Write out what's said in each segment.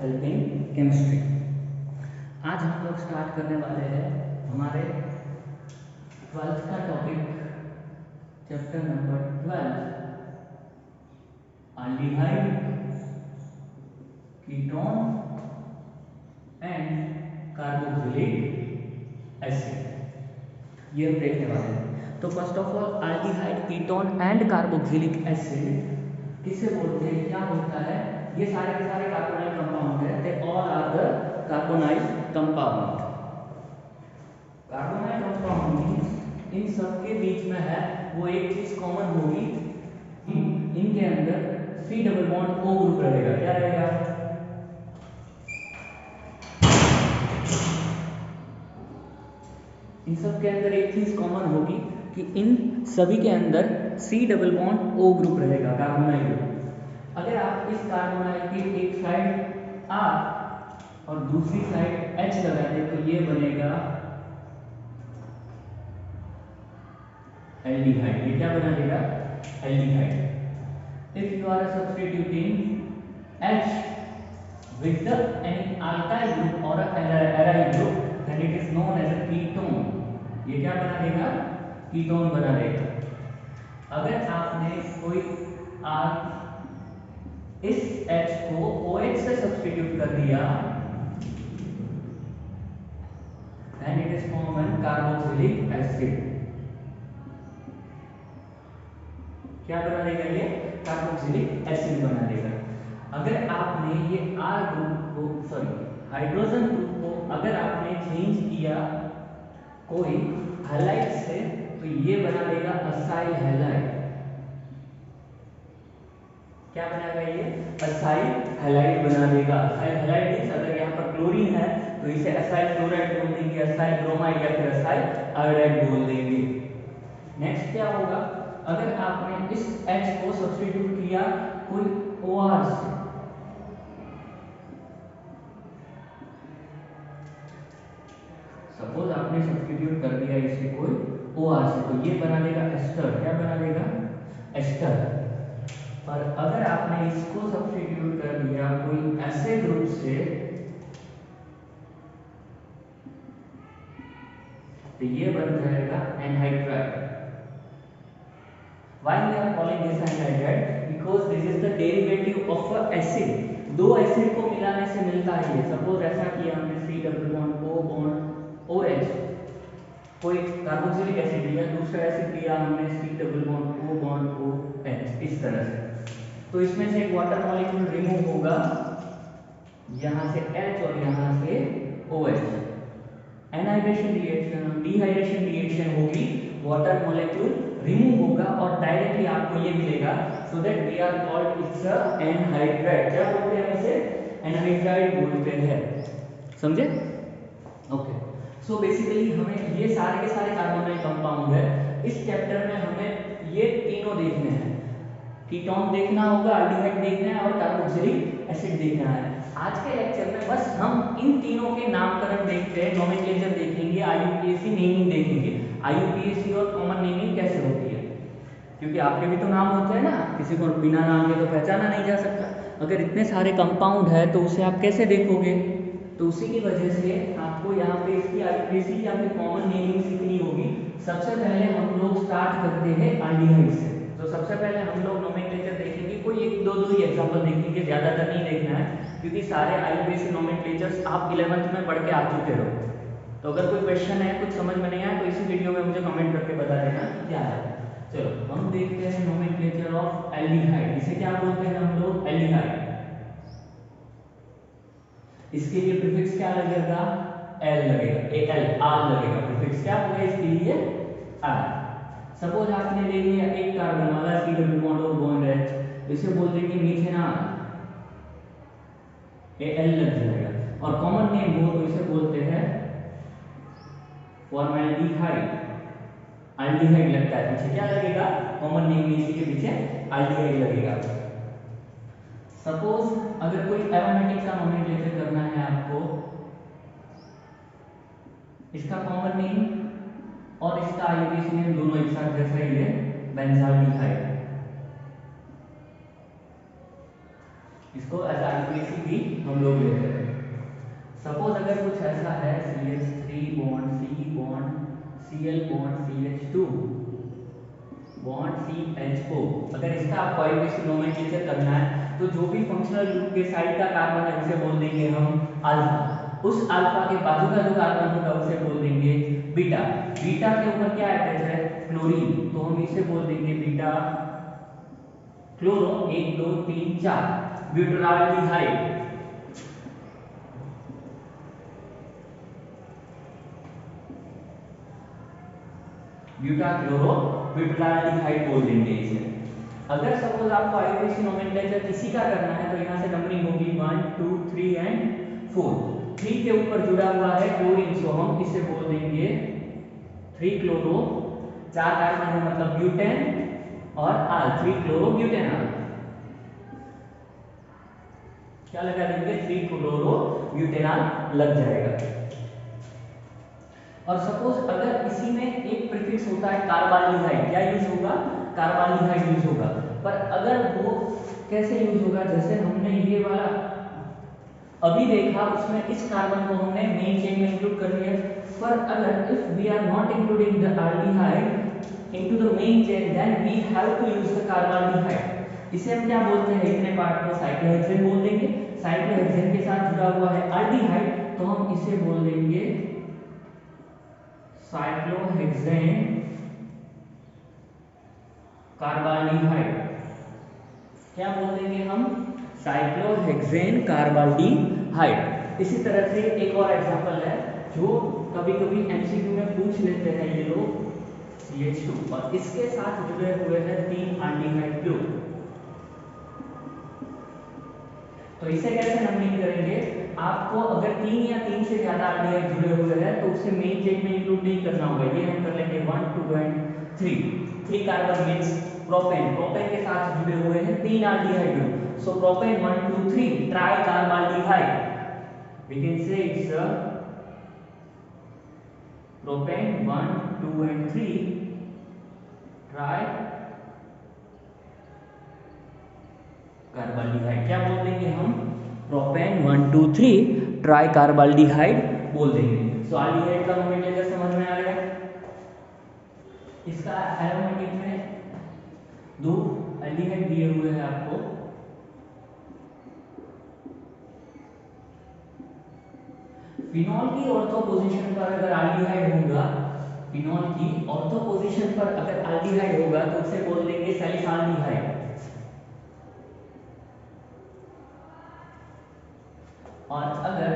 Help in chemistry. आज हम लोग स्टार्ट करने वाले हैं हमारे 12th का topic, chapter number 12, aldehyde, ketone and carboxylic acid, ये हम देखने वाले हैं। तो first of all, aldehyde, ketone and carboxylic acid किसे बोलते हैं, क्या होता है? ये सारे के सारे कार्बोनाइल कंपाउंड है। They all are the carbonyl compound. Carbonyl compound means इन सबके बीच में है वो एक चीज कॉमन होगी, इनके अंदर C double bond O group रहेगा। क्या रहेगा? इन सब के अंदर एक चीज कॉमन होगी कि इन सभी के अंदर C double bond O group रहेगा, कार्बोनाइल ग्रुप। अगर आप इस कार्बोनाइल की एक साइड R और दूसरी साइड H लगा दें तो ये बनेगा एल्डिहाइड। ये क्या बना देगा? Aldehyde. If you are substituting H with the any alkyl group or a aryl group, then it is known as a ketone. ये क्या बना देगा? कीटोन बना देगा। अगर आपने कोई इस H को OH से सब्स्टिट्यूट कर दिया, then it is formed carboxylic acid. क्या बना देगा? ये कार्बोक्सिलिक एसिड बना देगा। अगर आपने ये R ग्रुप को, सॉरी हाइड्रोजन ग्रुप को अगर आपने चेंज किया कोई हैलाइड से, तो ये बना देगा असाइल हैलाइड। क्या बनाएगा? ये असाइल हैलाइड बना देगा। असाइल हैलाइड मींस अगर यहाँ पर क्लोरीन है तो इसे असाइल क्लोराइड बोल देंगे, असाइल ब्रोमाइड या फिर असाइल आयोडाइड बोल देंगे। नेक्स्ट क्या होगा? अगर आपने इस H को सब्स्टिट्यूट किया कोई OR से, सपोज आपने सब्स्टिट्यूट कर दिया इसे कोई OR से, तो ये बना देगा एस्टर। क्या बना देगा? एस्टर। और अगर आपने इसको सब्स्टिट्यूट कर दिया कोई ऐसे ग्रुप से, तो ये बन जाएगा anhydride. Why we are calling this anhydride? Because this is the derivative of a acid. दो एसिड को मिलाने से मिलता है ये। सपोज ऐसा किया हमने C double bond O bond OH, कोई कार्बोक्सिलिक एसिड लिया, दूसरा एसिड लिया हमने C double bond O bond OH, इस तरह से। तो इसमें से एक वाटर मॉलिक्यूल रिमूव होगा, यहाँ से H और यहाँ से OH। Anhydration reaction, dehydration reaction होगी, वाटर मॉलिक्यूल रिमूव होगा और डायरेक्टली आपको ये मिलेगा। So that we are called it's a anhydride. क्या बोलते हैं इसे? एनहाइड्राइड बोलते हैं। समझे? ओके। सो बेसिकली हमें ये सारे के सारे कार्बोनाइल कंपाउंड है। इस चैप्टर में हमें ये तीनों देखने हैं। कीटोन देखना होगा, एल्डिहाइड देखना है और कार्बोक्सिलिक एसिड देखना है। आज के लेक्चर में बस हम इन तीनों के नामकरण देखते हैं, नोमेनक्लेचर देखेंगे, IUPAC नेमिंग देखेंगे। IUPAC और कॉमन नेमिंग कैसे होती है, क्योंकि आपके भी तो नाम होते हैं ना, किसी को बिना नाम के तो पहचाना नहीं जा सकता। अगर इतने सारे कंपाउंड है तो उसे आप कैसे देखोगे? तो उसी की वजह से आपको यहाँ पे इसकी IUPAC या फिर कॉमन नेमिंग सीखनी होगी। सबसे पहले हम लोग स्टार्ट करते हैं एल्डिहाइड से। तो सबसे पहले हम लोग नोमेनक्लेचर देखेंगे, कोई एक दो ही एग्जांपल देखेंगे, ज्यादातर नहीं देखना है, क्योंकि सारे IUPAC नोमेनक्लेचर्स आप 11th में पढ़ के आ चुके हो। तो अगर कोई क्वेश्चन है, कुछ समझ में नहीं आया, तो इसी वीडियो में मुझे कमेंट करके बता देना क्या है। चलो हम देखते हैं नोमेनक्लेचर ऑफ एल्डिहाइड। इसे क्या बोलते हैं हम लोग? एल्डिहाइड। इसके लिए प्रीफिक्स क्या लगेगा? L लगेगा, AL, R लगेगा। प्रीफिक्स क्या होगा इसके लिए? R। सपोज आपने ले लिया एक कार्बन वाला C डबल बॉन्ड और बॉन्ड H, इसे बोल देंगे मीथेनॉल, AL लग जाएगा। और कॉमन नेम हो तो इसे बोलते हैं फॉर्मल्डिहाइड। एल्डिहाइड लगता है, पीछे क्या लगेगा? कॉमन नेम में इसी के पीछे एल्डिहाइड लगेगा। सपोज अगर कोई एरोमेटिक का नोमेनक्लेचर करना है आपको, इसका कॉमन नेम और इसका IUPAC नेम दोनों एक साथ जैसा ही है, बेंजाल्डिहाइड। इसको एज आईपीएसी भी हम लोग लेते हैं। सपोज अगर कुछ ऐसा है CH3 bond C bond Cl bond CH2 bond CHO, अगर इसका आपको आईपीएसी नोमेनक्लेचर करना है तो जो भी फंक्शनल ग्रुप के साइड का कार्बन है उसे बोल देंगे हम अल्फा, उस अल्फा के बाजू का जो कार्बन होगा उसे बोल देंगे बीटा, बीटा के ऊपर क्या अटैच है क्लोरीन, तो हम इसे बोल देंगे बीटा क्लोरो 1 2 3 4 ब्यूटाल्डिहाइड, ब्यूटा क्लोरो ब्यूटाल्डिहाइड बोल देंगे इसे। अगर सपोज आपको आईपीएसी नोमेनक्लेचर किसी का करना है तो यहाँ से नंबरिंग होगी 1 2 3 एंड 4, 3 के ऊपर जुड़ा हुआ है क्लोरीन, सो हम इसे बोल देंगे 3 क्लोरो, 4 कार्बन है मतलब ब्यूटेन और आल 3 क्लोरो ब्यूटेनॉल, क्या लगा देंगे 3 क्लोरो ब्यूटेनॉल लग जाएगा। और सपोज अगर इसी में एक प्रीफिक्स होता है कार्बाल्डिहाइड, क्या यूज होगा कार्बाल्डिहाइड यूज होगा, पर अगर वो कैसे यूज होगा, जैसे हमने ये वाला अभी देखा उसमें इस कार्बन को हमने मेन चेन में इंक्लूड कर लिया, पर अगर if we are not including the aldehyde into the main chain then we have to use the carbaldehyde, इसे हम क्या बोलते हैं इतने पार्ट को साइक्लोहेक्सेन बोल देंगे, साइक्लोहेक्सेन के साथ जुड़ा हुआ है एल्डिहाइड तो हम इसे बोल देंगे साइक्लोहेक्सेन कार्बाल्डिहाइड, क्या बोल देंगे हम साइक्लोहेक्सेन कार्बाल्डिहाइड। इसी तरह से एक और एग्जांपल है जो कभी कभी एमसीक्यू में पूछ लेते हैं ये लोग, CH2 और इसके साथ जुड़े हुए हैं 3 एल्डिहाइड ग्रुप, तो इसे कैसे नंबरिंग करेंगे, आपको अगर 3 या 3 से ज्यादा एल्डिहाइड जुड़े हुए हैं तो उसे मेन चेन में इंक्लूड नहीं करना होगा, ये हम कर लेंगे 1 2 and 3 carbon means propane, propane के साथ जुड़े हुए हैं 3 aldehyde group, so propane 1 2 3 tri carbaldehyde, we can say it's a propane 1 2 and 3 tri carbaldehyde, क्या बोल देंगे हम प्रोपेन 1 2 3 ट्राई कार्बाल्डिहाइड बोल देंगे। सो एल्डिहाइड का नोमेनक्लेचर समझ में आ गया, इसका एरोमेटिक में 2 एल्डिहाइड दिए हुए हैं आपको, फिनॉल की ऑर्थो पोजीशन पर अगर एल्डिहाइड होगा, फिनॉल की ऑर्थो पोजीशन पर अगर एल्डिहाइड होगा तो उसे बोल देंगे सैलिसाल्डिहाइड, और अगर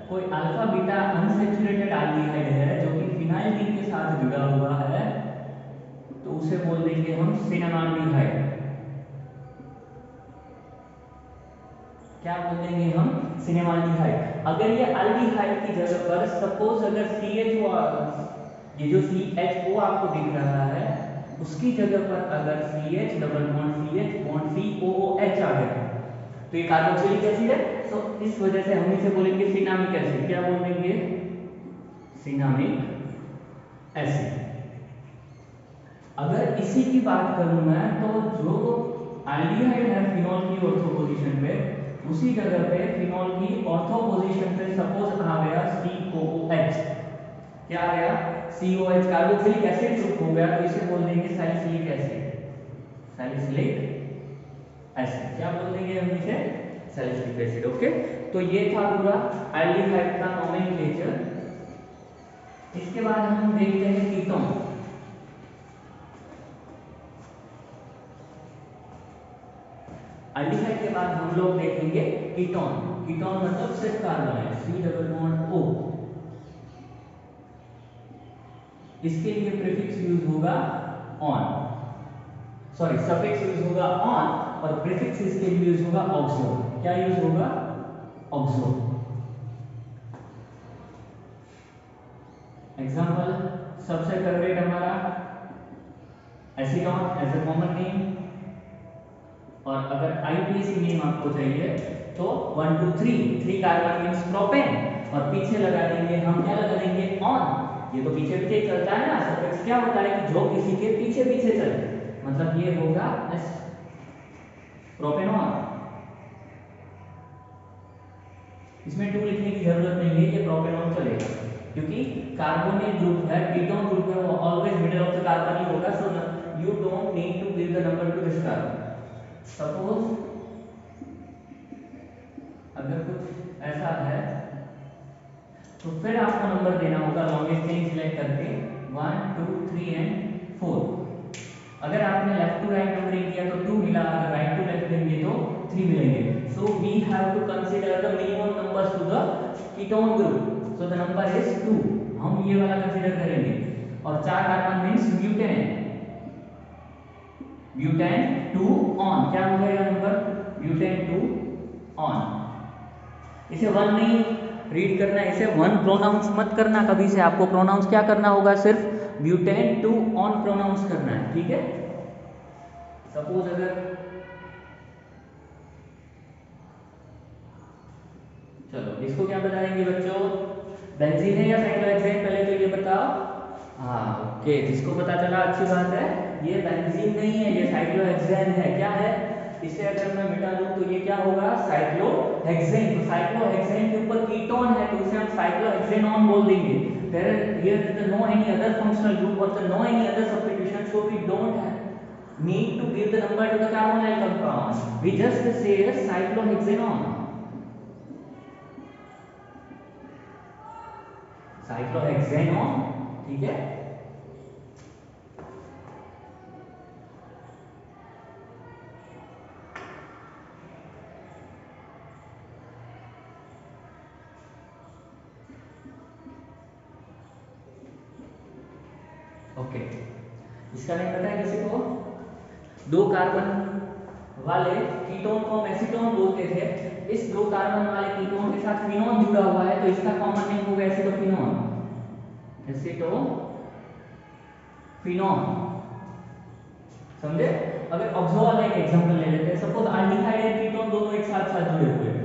कोई अल्फा बीटा अनसैचुरेटेड एल्डिहाइड है जो कि फिनाइल रिंग के साथ जुड़ा हुआ है तो उसे बोल देंगे हम सिनेमाल्डिहाइड, क्या बोल देंगे हम सिनेमाल्डिहाइड। अगर ये एल्डिहाइड की जगह पर सपोज अगर CHO, ये जो CHO आपको दिख रहा है उसकी जगह पर अगर CH double bond CH bond COOH आ गया तो ये कार्बोक्सिलिक एसिड है, तो इस वजह से हम इसे बोलेंगे सिनामिक एसिड, क्या बोल देंगे सिनामिक एसिड। अगर इसी की बात करूं मैं तो जो एल्डिहाइड है फिनॉल की ऑर्थो पोजीशन पे उसी जगह पे फिनॉल की ऑर्थो पोजीशन पे सपोज आ गया COOH, क्या आ गया COH कार्बोक्सिलिक एसिड ग्रुप हो गया तो इसे बोल देंगे सैलिसिलिक एसिड, सैलिसिलिक एसिड, क्या बोल देंगे हम इसे सैलिसिलिक एसिड। ओके, तो ये था पूरा एल्डिहाइड का नोमेनक्लेचर। इसके बाद हम देखते हैं कीटोन। एल्डिहाइड के बाद हम लोग देखेंगे कीटोन, कीटोन मतलब सिर्फ कार्बन है C डबल बॉन्ड O, इसके लिए प्रीफिक्स यूज होगा ऑन, सॉरी सफिक्स यूज होगा ऑन और प्रीफिक्स इसके लिए यूज होगा ऑक्सो, क्या यूज होगा ऑक्सो। एग्जांपल सबसे फेवरेट हमारा acetone as a common name, और अगर आईपीएसी नेम आपको चाहिए तो 1 2 3 कार्बन मींस प्रोपेन और पीछे लगा देंगे हम, क्या लगा देंगे ऑन, ये तो पीछे पीछे चलता है ना, सफिक्स क्या होता है कि जो किसी के पीछे पीछे चले, मतलब ये होगा प्रोपेनॉन, इसमें 2 लिखने की जरूरत नहीं है, ये प्रोपेनॉन चलेगा क्योंकि कार्बोनिल ग्रुप है, कीटोन ग्रुप है, वो always middle of the carbon ही होगा। So you don't need to give the number to this carbon. Suppose अगर कुछ ऐसा है तो फिर आपको नंबर देना होगा लॉन्गेस्ट चेन सिलेक्ट करके 1 2 3 एंड 4। अगर आपने लेफ्ट टू राइट नंबरिंग किया तो 2 मिला, अगर राइट टू लेफ्ट देंगे तो 3 मिलेंगे। So we have to consider the minimum numbers to the ketone group. So the number is 2, हम ये वाला कंसीडर करेंगे। और 4 carbon means butane, butane 2 one, क्या हो गया नंबर, ब्यूटेन 2 ऑन। इसे 1 नहीं रीड करना, इसे 1 प्रोनाउंस मत करना कभी से, आपको प्रोनाउंस क्या करना होगा, सिर्फ ब्यूटेन 2 ऑन प्रोनाउंस करना है, ठीक है। सपोज अगर चलो इसको क्या बताएंगे बच्चों, बेंजीन है या साइक्लोहेक्सेन, पहले तो ये बताओ। हाँ ओके, जिसको पता चला अच्छी बात है। ये बेंजीन नहीं है, ये साइक्लोहेक्सेन है। क्या है, इसे अगर मैं मिटा दूं तो ये क्या होगा, साइक्लोहेक्सेन। तो साइक्लोहेक्सेन के ऊपर कीटोन है तो इसे हम साइक्लोहेक्सेनॉन बोल देंगे। There here is no any other functional group और no any other substitution, so we don't need to give the number to the carbonyl compound. We just say cyclohexanon. Cyclohexanone, ठीक है। Okay, इसका नहीं पता है किसी को, 2 कार्बन वाले कीटोन को हम एसीटोन बोलते थे। इस 2 कार्बन वाले कीटोन के साथ फिनोन जुड़ा हुआ है तो इसका कॉमन नेम होगा एसिटोफिनोन, एसिटोफिनोन, समझे। अगर ऑक्सो वाला एक एग्जांपल ले लेते हैं, सपोज एल्डिहाइड एंड कीटोन दोनों एक साथ जुड़े हुए हैं,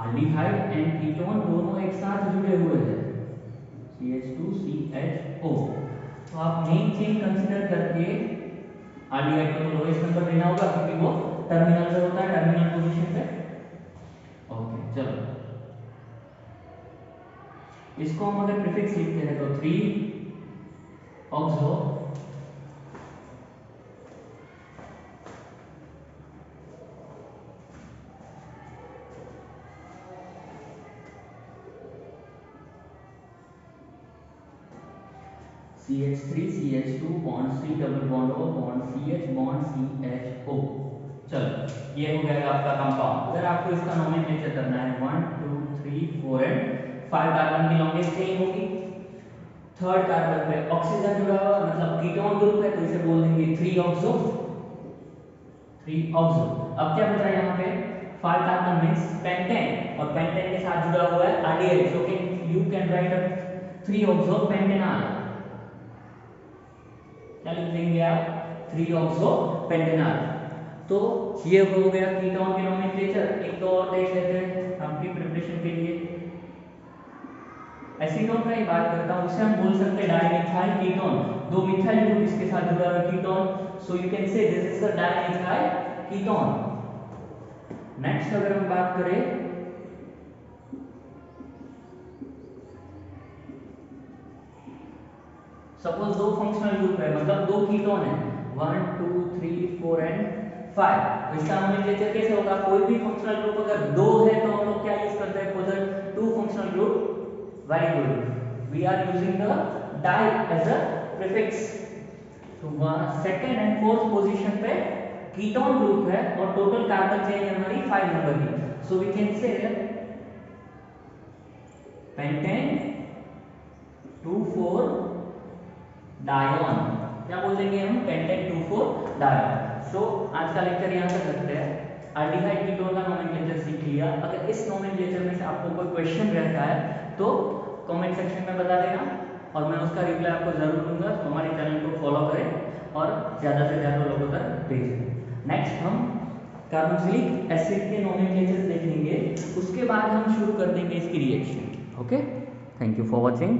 एल्डिहाइड एंड कीटोन दोनों एक साथ जुड़े हुए हैं, CH2CHO। तो आप मेन चेन कंसीडर करके एल्डिहाइड को तो लोएस्ट नंबर देना होगा क्योंकि वो टर्मिनल पे होता है, टर्मिनल पोजीशन पे। ओके चलो, इसको हम अगर प्रीफिक्स लिखते हैं तो 3 oxo CH3 CH2 bond C double bond O bond CH bond CHO। चलो ये हो गया आपका कंपाउंड। अगर आपको इसका नोमेनक्लेचर करना है 1 2 3 4 एंड 5 कार्बन की लॉन्गेस्ट चेन होगी। थर्ड कार्बन पे ऑक्सीजन जुड़ा हुआ मतलब कीटोन ग्रुप है तो इसे बोल देंगे 3 ऑक्सो, 3 ऑक्सो। अब क्या बचा यहाँ पे, 5 कार्बन मींस पेंटेन और पेंटेन के साथ जुड़ा हुआ है aldehyde, so you can write a 3 oxo pentanol. क्या लिख देंगे आप, 3 ऑक्सो पेंटेनॉल। तो ये हो गया कीटोन के नोमेनक्लेचर। एक तो और देख लेते हैं आपकी प्रिपरेशन के लिए। एसीटोन का ही बात करता हूं, उसे हम बोल सकते हैं डाइमिथाइल कीटोन, 2 मिथाइल ग्रुप इसके साथ जुड़ा हुआ ketone, so you can say this is the dimethyl ketone. Next अगर हम बात करें सपोज 2 फंक्शनल ग्रुप है मतलब 2 कीटोन है 1 2 3 4 एंड 5, तो इसका नोमेनक्लेचर कैसे होगा, कोई भी फंक्शनल ग्रुप अगर 2 है तो हम लोग क्या यूज करते हैं for the 2 functional group, very good, we are using the di as a prefix. तो सेकंड एंड फोर्थ पोजीशन पे कीटोन ग्रुप है और टोटल कार्बन चेन है हमारी 5 नंबर की, so we can say pentane 2,4 dione, क्या बोल देंगे हम, पेंटेन 2,4 डायोन। सो आज का लेक्चर यहाँ तक रखते हैं। एल्डिहाइड कीटोन का नोमेनक्लेचर सीख लिया। अगर इस नोमेनक्लेचर में से आपको कोई क्वेश्चन रहता है तो कमेंट सेक्शन में बता देना और मैं उसका रिप्लाई आपको जरूर दूंगा। तो हमारे चैनल को फॉलो करें और ज़्यादा से ज़्यादा लोगों तक भेजें। नेक्स्ट हम कार्बोक्सिलिक एसिड के नोमेनक्लेचर देखेंगे, उसके बाद हम शुरू कर देंगे इसकी reaction. Okay, thank you for watching.